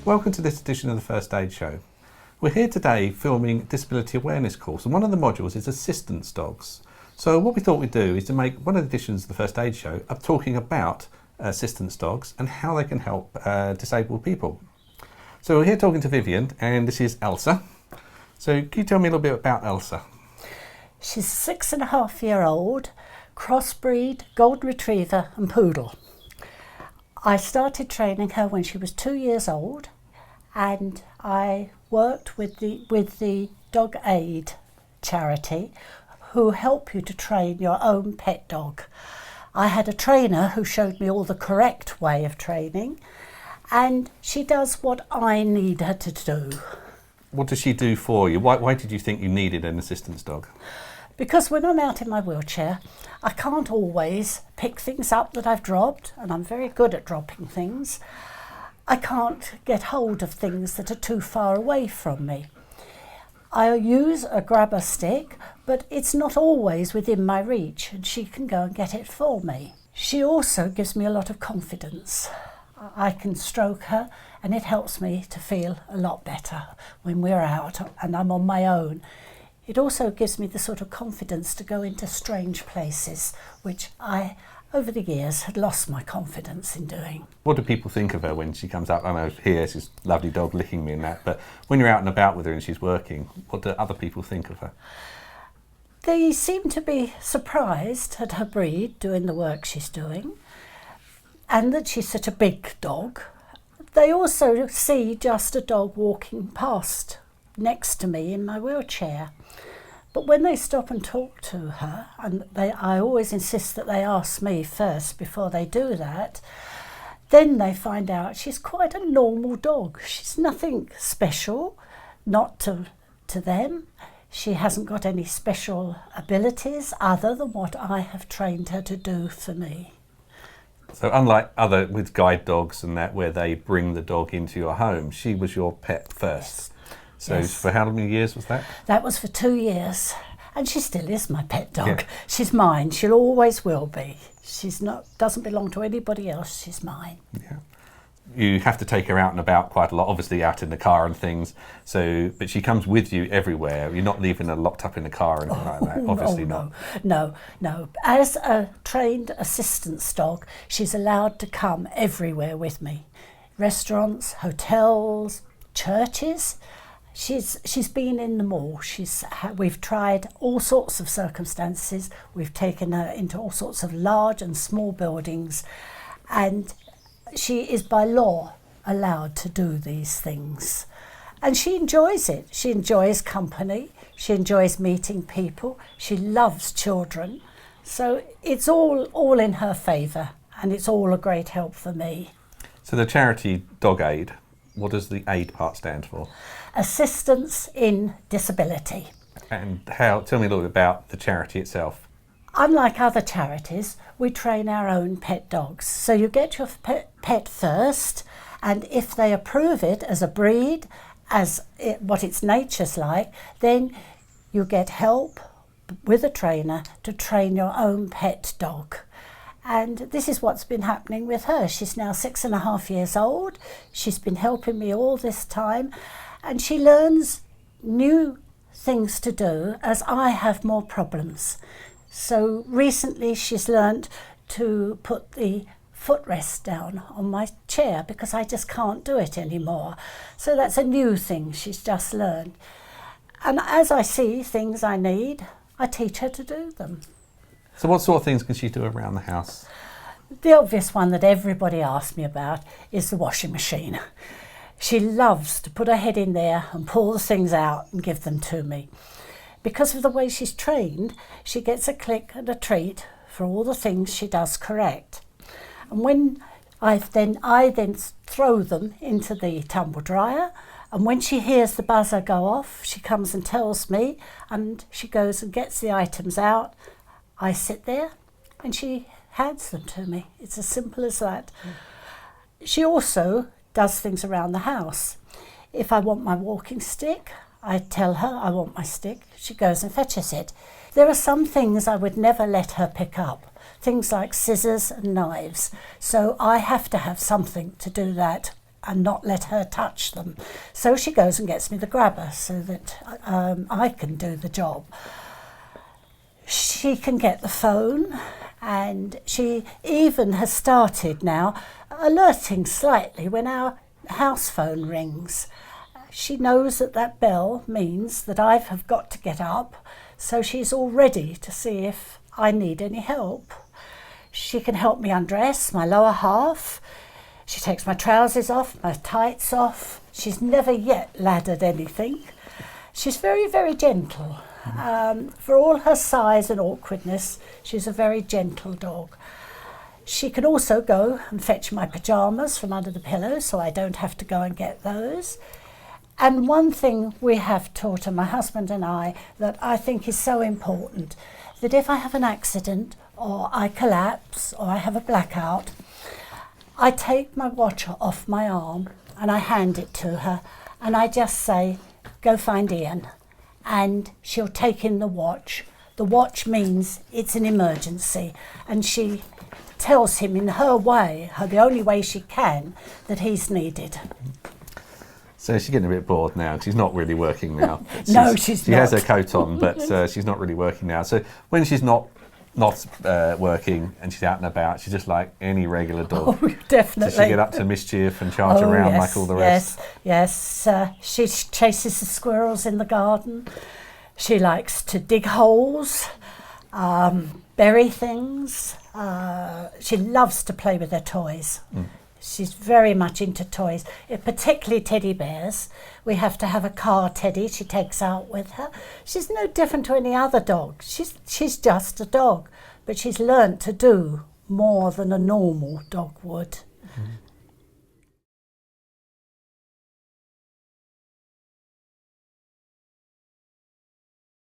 Welcome to this edition of the First Aid Show. We're here today filming a disability awareness course, and one of the modules is assistance dogs. So what we thought we'd do is to make one of the editions of the First Aid Show up talking about assistance dogs and how they can help disabled people. So we're here talking to Vivian, and this is Elsa. So can you tell me a little bit about Elsa? She's 6.5-year-old, crossbreed, golden retriever and poodle. I started training her when she was 2 years old, and I worked with the Dog Aid charity, who help you to train your own pet dog. I had a trainer who showed me all the correct way of training, and she does what I need her to do. What does she do for you? Why did you think you needed an assistance dog? Because when I'm out in my wheelchair, I can't always pick things up that I've dropped, and I'm very good at dropping things. I can't get hold of things that are too far away from me. I use a grabber stick, but it's not always within my reach, and she can go and get it for me. She also gives me a lot of confidence. I can stroke her, and it helps me to feel a lot better when we're out and I'm on my own. It also gives me the sort of confidence to go into strange places, which I, over the years, had lost my confidence in doing. What do people think of her when she comes out? I know here she's a lovely dog licking me and that, but when you're out and about with her and she's working, what do other people think of her? They seem to be surprised at her breed doing the work she's doing, and that she's such a big dog. They also see just a dog walking past next to me in my wheelchair. But when they stop and talk to her, and I always insist that they ask me first before they do that, then they find out she's quite a normal dog. She's nothing special, not to them. She hasn't got any special abilities other than what I have trained her to do for me. So unlike other with guide dogs and that, where they bring the dog into your home, she was your pet first. Yes. So yes. For how many years was that? That was for 2 years, and she still is my pet dog. Yeah. She's mine. She'll always will be. She's not, doesn't belong to anybody else. She's mine. Yeah. You have to take her out and about quite a lot, obviously out in the car and things. So, but she comes with you everywhere. You're not leaving her locked up in the car or anything like that. Obviously not. No. As a trained assistance dog, she's allowed to come everywhere with me. Restaurants, hotels, churches. She's been in them all. We've tried all sorts of circumstances. We've taken her into all sorts of large and small buildings, and she is by law allowed to do these things. And she enjoys it. She enjoys company. She enjoys meeting people. She loves children. So it's all in her favour, and it's all a great help for me. So the charity Dog Aid, what does the AID part stand for? Assistance in Disability. And tell me a little bit about the charity itself. Unlike other charities, we train our own pet dogs. So you get your pet first, and if they approve it as a breed, what its nature's like, then you get help with a trainer to train your own pet dog. And this is what's been happening with her. She's now 6.5 years old. She's been helping me all this time, and she learns new things to do as I have more problems. So recently she's learnt to put the footrest down on my chair because I just can't do it anymore. So that's a new thing she's just learned. And as I see things I need, I teach her to do them. So what sort of things can she do around the house? The obvious one that everybody asks me about is the washing machine. She loves to put her head in there and pull the things out and give them to me. Because of the way she's trained, she gets a click and a treat for all the things she does correct. And when I then throw them into the tumble dryer, and when she hears the buzzer go off, she comes and tells me, and she goes and gets the items out. I sit there and she hands them to me. It's as simple as that. She also does things around the house. If I want my walking stick, I tell her I want my stick. She goes and fetches it. There are some things I would never let her pick up, things like scissors and knives. So I have to have something to do that and not let her touch them. So she goes and gets me the grabber so that I can do the job. She can get the phone, and she even has started now alerting slightly when our house phone rings. She knows that that bell means that I have got to get up, so she's all ready to see if I need any help. She can help me undress my lower half. She takes my trousers off, my tights off. She's never yet laddered anything. She's very, very gentle. For all her size and awkwardness, she's a very gentle dog. She can also go and fetch my pyjamas from under the pillow, so I don't have to go and get those. And one thing we have taught her, my husband and I, that I think is so important, that if I have an accident or I collapse or I have a blackout, I take my watch off my arm and I hand it to her, and I just say, go find Ian. And she'll take in the watch. The watch means it's an emergency, and she tells him in her way, the only way she can, that he's needed. So she's getting a bit bored now. She's not really working now. No, she's she not. has her coat on, but she's not really working now. So when she's not working and she's out and about, she's just like any regular dog. Oh, definitely. Does she get up to mischief and charge around like all the rest? Yes. She chases the squirrels in the garden. She likes to dig holes, bury things. She loves to play with her toys. She's very much into toys, particularly teddy bears. We have to have a car teddy she takes out with her. She's no different to any other dog. She's just a dog, but she's learnt to do more than a normal dog would.